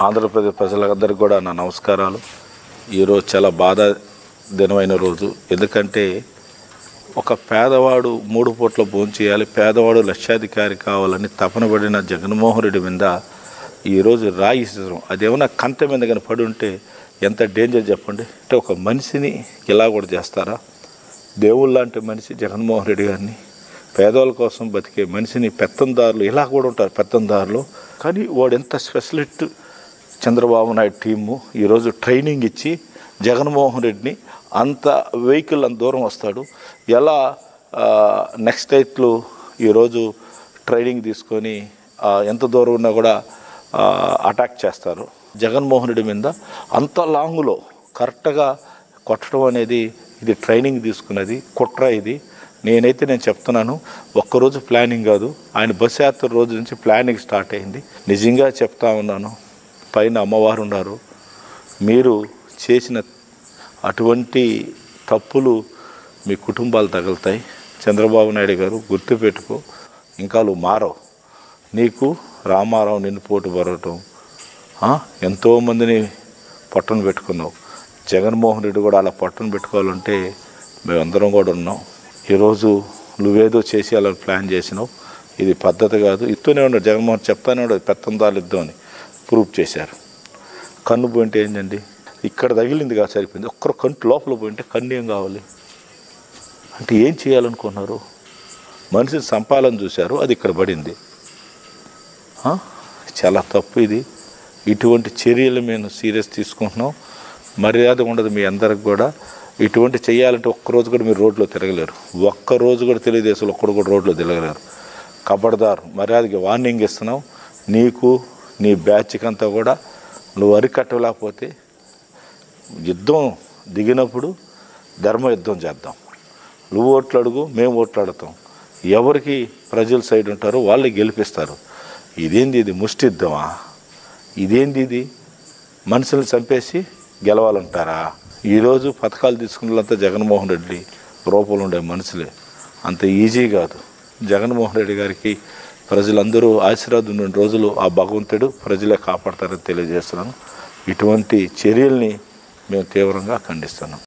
ఆంధ్రప్రదేశ్ ప్రజలందరికీ కూడా నా నమస్కారాలు. ఈరోజు చాలా దినమైన రోజు. ఎందుకంటే ఒక పేదవాడు 3 పూట్ల భోంచేయాలి, పేదవాడు లక్షాధికారి కావాలని తపన పడిన జగన్మోహన్ రెడ్డి మీద ఈరోజు రాయి ఇస్తాం. అదేమన్నా కంత మీద కానీ పడి ఉంటే ఎంత డేంజర్ చెప్పండి. అంటే ఒక మనిషిని ఇలా కూడా చేస్తారా? దేవుళ్ళ లాంటి మనిషి జగన్మోహన్ రెడ్డి గారిని, పేదవాళ్ళ కోసం బతికే మనిషిని పెత్తందారులు ఇలా కూడా ఉంటారు, పెత్తందారులు. కానీ వాడు ఎంత స్పెషలిస్ట్ చంద్రబాబు నాయుడు టీము ఈరోజు ట్రైనింగ్ ఇచ్చి జగన్మోహన్ రెడ్డిని అంత వెహికల్ అంత దూరం వస్తాడు, ఎలా నెక్స్ట్ నైట్లు ఈరోజు ట్రైనింగ్ తీసుకొని ఎంత దూరం ఉన్నా కూడా అటాక్ చేస్తారు. జగన్మోహన్ రెడ్డి మీద అంత లాంగ్లో కరెక్ట్గా కొట్టడం అనేది ఇది ట్రైనింగ్ తీసుకున్నది కుట్ర. ఇది నేను చెప్తున్నాను, ఒక్కరోజు ప్లానింగ్ కాదు, ఆయన బస్ యాత్ర రోజు నుంచి ప్లానింగ్ స్టార్ట్ అయింది. నిజంగా చెప్తా ఉన్నాను, పైన అమ్మవారు ఉన్నారు. మీరు చేసిన అటువంటి తప్పులు మీ కుటుంబాలు తగులుతాయి. చంద్రబాబు నాయుడు గారు గుర్తుపెట్టుకో, ఇంకా నువ్వు మారవు. నీకు రామారావు నిన్ను పోటు పడటం, ఎంతోమందిని పొట్టను పెట్టుకున్నావు. జగన్మోహన్ రెడ్డి కూడా అలా పొట్టను పెట్టుకోవాలంటే మేమందరం కూడా ఉన్నాం. ఈరోజు నువ్వేదో చేసి అలా ప్లాన్ చేసినావు, ఇది పద్ధతి కాదు. ఇస్తూనే ఉన్నాడు జగన్మోహన్, చెప్తానే ఉన్నాడు పెత్తందాలు ఇద్దాం అని ప్రూఫ్ చేశారు. కన్ను పోయింటే ఏంటండి, ఇక్కడ తగిలింది కాదు సరిపోయింది. ఒక్కరు కంటి లోపల పోయింటే కన్ను ఏం కావాలి అంటే ఏం చేయాలనుకున్నారు? మనిషిని సంపాలని చూశారు, అది ఇక్కడ పడింది. చాలా తప్పు ఇది. ఇటువంటి చర్యలు మేము సీరియస్ తీసుకుంటున్నాం. మర్యాద ఉండదు మీ అందరికి కూడా. ఇటువంటి చేయాలంటే ఒక్కరోజు కూడా మీరు రోడ్లో తిరగలేరు. ఒక్కరోజు కూడా తెలుగుదేశంలో ఒక్కడు కూడా రోడ్లో తిరగలేరు. కబడ్దార్, మర్యాదకి వార్నింగ్ ఇస్తున్నాం. నీకు నీ బ్యాచ్కి అంతా కూడా నువ్వు అరికట్టలేకపోతే యుద్ధం దిగినప్పుడు ధర్మ యుద్ధం చేద్దాం. నువ్వు ఓట్లు అడుగు, మేము ఓట్లు అడుగుతాం. ఎవరికి ప్రజల సైడ్ ఉంటారో వాళ్ళే గెలిపిస్తారు. ఇదేంది ఇది, ముష్టి యుద్ధమా? ఇదేంది ఇది, మనుషులు చంపేసి గెలవాలంటారా? ఈరోజు పథకాలు తీసుకున్న వాళ్ళంతా జగన్మోహన్ రెడ్డి రూపంలో ఉండే మనుషులే. అంత ఈజీ కాదు. జగన్మోహన్ రెడ్డి గారికి ప్రజలందరూ ఆశీర్వాదం ఉన్న రోజులు ఆ భగవంతుడు ప్రజలే కాపాడతారని తెలియజేస్తున్నాను. ఇటువంటి చర్యల్ని మేము తీవ్రంగా ఖండిస్తున్నాం.